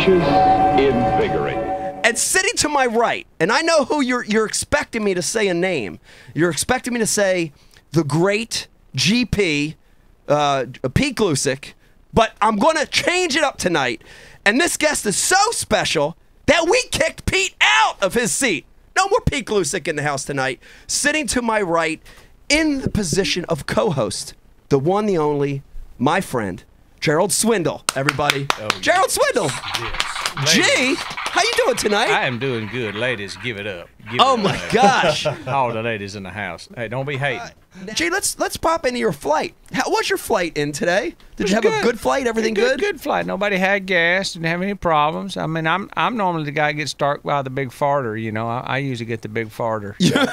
delicious, invigorating. And sitting to my right, and I know who you're expecting me to say a name. You're expecting me to say the great GP, Pete Glusick, but I'm going to change it up tonight. And this guest is so special that we kicked Pete out of his seat. No more Pete Glusick in the house tonight. Sitting to my right in the position of co-host, the one, the only, my friend, Gerald Swindle. Everybody. Oh, Gerald Swindle. Yes. G, how you doing tonight? I am doing good. Ladies, give it up. Give Oh, it my up. gosh. All the ladies in the house. Hey, don't be hating. G, let's pop into your flight. How was your flight in today? Did you have good. a good flight? Everything good? Good flight. Nobody had gas. Didn't have any problems. I mean, I'm normally the guy that gets struck by the big farter. You know, I usually get the big farter. So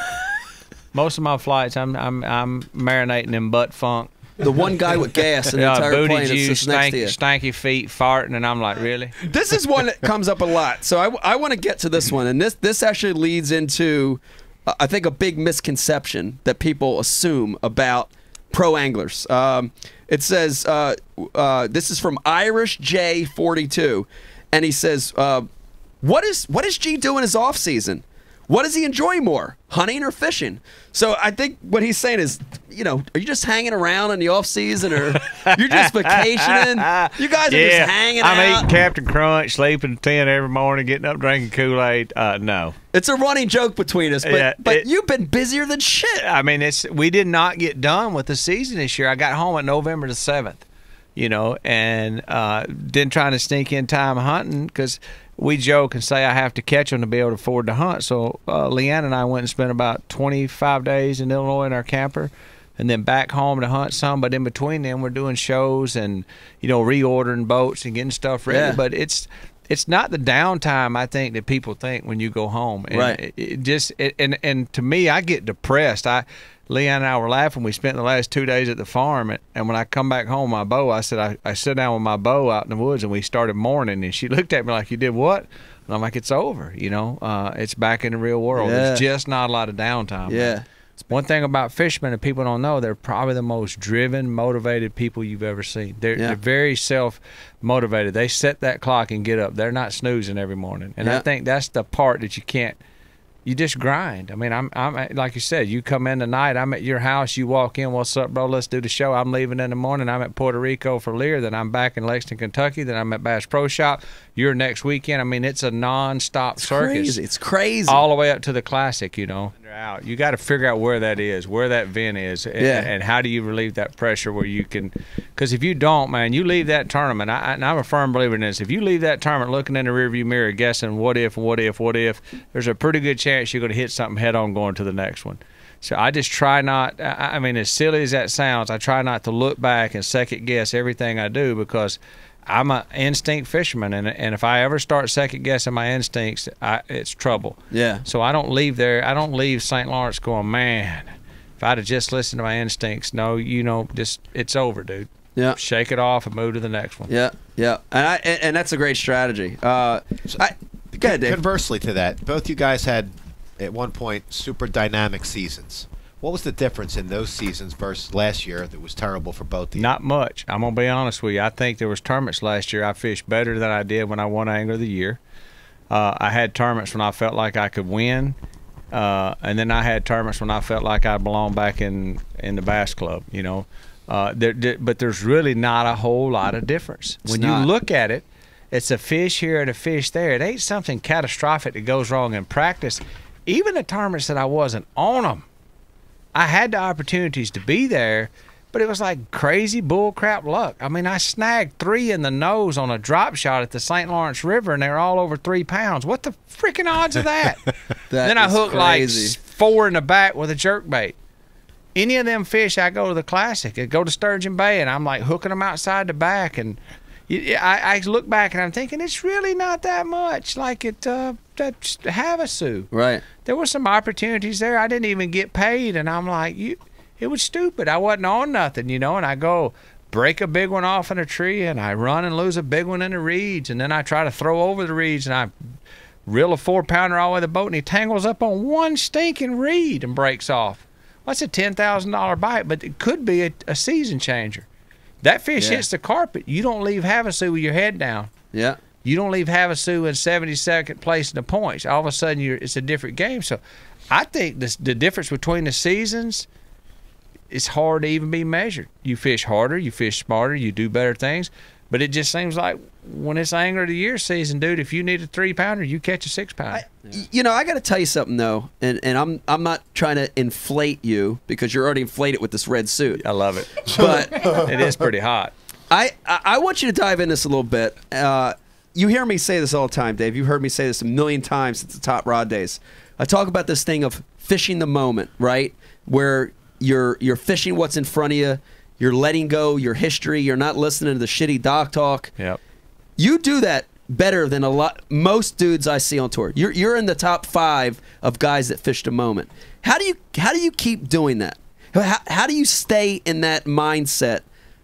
most of my flights, I'm marinating in butt funk. The one guy with gas in the entire booty plane juice, that's next to you. stanky feet, farting, and I'm like, really? This is one that comes up a lot. So I want to get to this one. And this actually leads into, I think, a big misconception that people assume about pro anglers. It says, this is from Irish J42. And he says, what is G doing his off season? What does he enjoy more, hunting or fishing? So I think what he's saying is, you know, are you just hanging around in the off season, or you're just vacationing? You guys are just hanging out. I'm eating Captain Crunch, sleeping 10 every morning, getting up drinking Kool-Aid. No. It's a running joke between us, but you've been busier than shit. I mean, we did not get done with the season this year. I got home at November the 7th, you know, and then trying to sneak in time hunting because we joke and say I have to catch them to be able to afford to hunt. So Leanne and I went and spent about 25 days in Illinois in our camper, and then back home to hunt some. But in between them, we're doing shows and, you know, reordering boats and getting stuff ready. Yeah. But it's not the downtime I think that people think when you go home. And right. And to me, I get depressed. Leanne and I were laughing. We spent the last 2 days at the farm, and when I come back home, my bow, I said, I sit down with my bow out in the woods, and we started mourning, and she looked at me like, you did what? And I'm like, it's over, you know. It's back in the real world. Yeah. There's just not a lot of downtime. Yeah. One thing about fishermen that people don't know, they're probably the most driven, motivated people you've ever seen. They're very self-motivated. They set that clock and get up. They're not snoozing every morning. And I think that's the part that you can't. You just grind. I mean, I'm like you said, you come in tonight, I'm at your house, you walk in, what's up, bro, let's do the show. I'm leaving in the morning, I'm at Puerto Rico for Lear, then I'm back in Lexington, Kentucky, then I'm at Bass Pro Shop. You're next weekend. I mean, it's a non-stop circus. Crazy. It's crazy. All the way up to the Classic, you know. You got to figure out where that is, where that vent is, and how do you relieve that pressure where you can, because if you don't, man, you leave that tournament, and I'm a firm believer in this, if you leave that tournament looking in the rearview mirror guessing what if, there's a pretty good chance you're going to hit something head on going to the next one. So I just try not, I mean, as silly as that sounds, I try not to look back and second guess everything I do, because I'm an instinct fisherman, and if I ever start second guessing my instincts, it's trouble. Yeah. So I don't leave there. I don't leave St. Lawrence going, man, if I'd have just listened to my instincts. No, you know, just it's over, dude. Yeah. Shake it off and move to the next one. Yeah, yeah, and that's a great strategy. Go ahead, Dave. Conversely to that, both you guys had at one point super dynamic seasons. What was the difference in those seasons versus last year that was terrible for both of you? Not much. I'm going to be honest with you. I think there was tournaments last year I fished better than I did when I won Angler of the Year. I had tournaments when I felt like I could win, and then I had tournaments when I felt like I belonged back in the Bass Club, you know. But there's really not a whole lot of difference. When you look at it, it's a fish here and a fish there. It ain't something catastrophic that goes wrong in practice. Even the tournaments that I wasn't on them, I had the opportunities to be there, but it was like crazy bullcrap luck. I mean, I snagged 3 in the nose on a drop shot at the St. Lawrence River, and they were all over 3 pounds. What the freaking odds of that? Then I hooked crazy. like 4 in the back with a jerkbait. Any of them fish, I go to the Classic. I go to Sturgeon Bay, and I'm like hooking them outside the back, and I look back and I'm thinking it's really not that much like it that Havasu. Right. There were some opportunities there. I didn't even get paid, and I'm like, it was stupid. I wasn't on nothing, you know. And I go break a big one off in a tree, and I run and lose a big one in the reeds, and then I try to throw over the reeds, and I reel a 4-pounder all the way to the boat, and he tangles up on one stinking reed and breaks off. Well, that's a $10,000 bite, but it could be a season changer. That fish hits the carpet. You don't leave Havasu with your head down. Yeah. You don't leave Havasu in 72nd place in the points. All of a sudden, it's a different game. So I think the difference between the seasons is hard to even be measured. You fish harder, you fish smarter, you do better things. But it just seems like when it's Angler of the Year season, dude, if you need a 3-pounder, you catch a 6-pounder. You know, I got to tell you something though, and I'm not trying to inflate you because you're already inflated with this red suit. I love it, but it is pretty hot. I want you to dive into this a little bit. You hear me say this all the time, Dave. You've heard me say this a million times since the Top Rod days. I talk about this thing of fishing the moment, right? Where you're fishing what's in front of you. You're letting go your history. You're not listening to the shitty dock talk. Yep. You do that better than most dudes I see on tour. You're in the top 5 of guys that fished a moment. How do you keep doing that? How do you stay in that mindset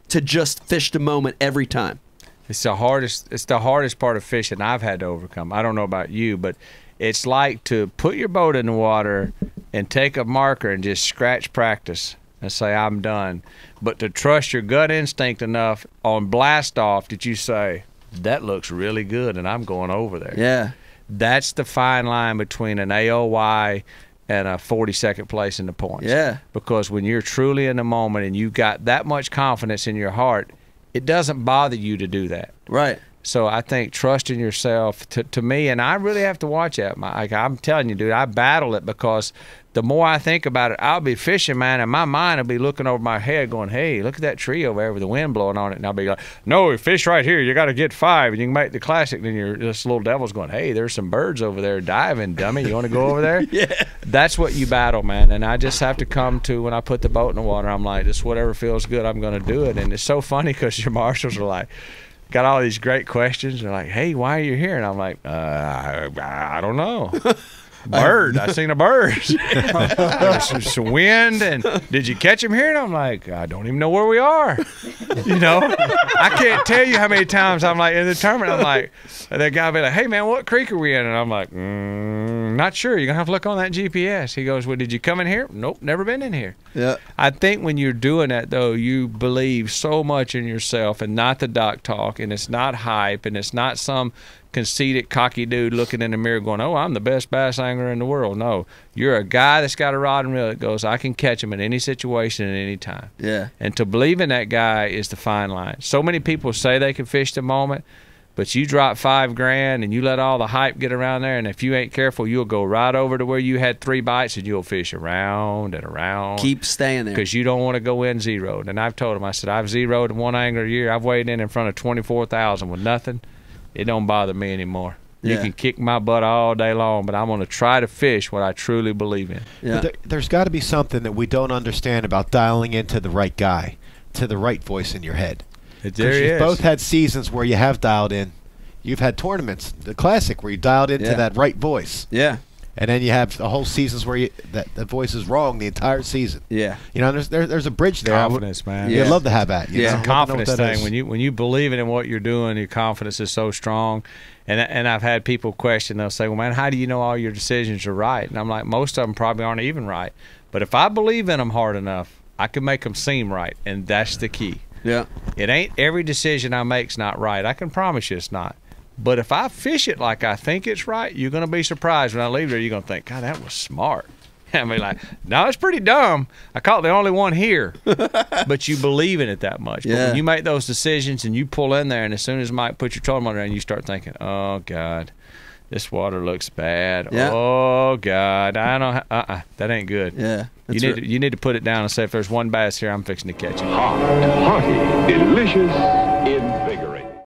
to just fish the moment every time? It's the hardest part of fishing I've had to overcome. I don't know about you, but it's like to put your boat in the water and take a marker and just scratch practice and say, I'm done. But to trust your gut instinct enough on blast off that you say, that looks really good and I'm going over there. Yeah. That's the fine line between an AOY and a 42nd place in the points. Yeah. Because when you're truly in the moment and you got that much confidence in your heart, it doesn't bother you to do that. Right. So I think trusting yourself to me, and I really have to watch that. I'm telling you, dude, I battle it because the more I think about it, I'll be fishing, man, and my mind will be looking over my head going, hey, look at that tree over there with the wind blowing on it. And I'll be like, no, you fish right here. You got to get 5, and you can make the classic. Then this little devil's going, hey, there's some birds over there diving, dummy. You want to go over there? Yeah. That's what you battle, man. And I just have to come to when I put the boat in the water, I'm like, just whatever feels good, I'm going to do it. And it's so funny because your marshals are like, got all these great questions. They're like, hey, why are you here? And I'm like, I don't know. Bird. I seen a bird. There's some wind. And did you catch him here? And I'm like, I don't even know where we are. You know, I can't tell you how many times I'm like in the tournament. I'm like, that guy be like, hey, man, what creek are we in? And I'm like, not sure. You're going to have to look on that GPS. He goes, well, did you come in here? Nope, never been in here. Yeah. I think when you're doing that, though, you believe so much in yourself and not the dock talk, and it's not hype, and it's not some conceited, cocky dude looking in the mirror going, oh, I'm the best bass angler in the world. No, you're a guy that's got a rod and reel that goes, I can catch him in any situation at any time. Yeah. And to believe in that guy is the fine line. So many people say they can fish the moment, but you drop $5,000 and you let all the hype get around there, and if you ain't careful, you'll go right over to where you had 3 bites and you'll fish around and around. Keep staying there. Because you don't want to go in zeroed. And I've told him, I said, I've zeroed in one angler a year. I've weighed in front of 24,000 with nothing. It don't bother me anymore. Yeah. You can kick my butt all day long, but I'm going to try to fish what I truly believe in. Yeah. There's got to be something that we don't understand about dialing into the right guy, to the right voice in your head. There You've is. both had seasons where you have dialed in. You've had tournaments, the Classic, where you dialed into that right voice. Yeah. And then you have the whole seasons where that voice is wrong the entire season. Yeah. You know, there's a bridge there. Confidence, man. You'd love to have that. It's know? a confidence Love to know what that thing. is. When you believe in what you're doing, your confidence is so strong. And I've had people question. They'll say, well, man, how do you know all your decisions are right? And I'm like, most of them probably aren't even right. But if I believe in them hard enough, I can make them seem right. And that's the key. Yeah. It ain't every decision I make's not right. I can promise you it's not. But if I fish it like I think it's right, you're going to be surprised when I leave there. You're going to think, God, that was smart. I mean, like, no, it's pretty dumb. I caught the only one here. But you believe in it that much. Yeah. But when you make those decisions and you pull in there, and as soon as Mike puts your trolling on there and you start thinking, oh, God, this water looks bad. Yeah. Oh, God, I don't that ain't good. Yeah. You need to put it down and say, if there's one bass here, I'm fixing to catch it. Hot, hearty, delicious,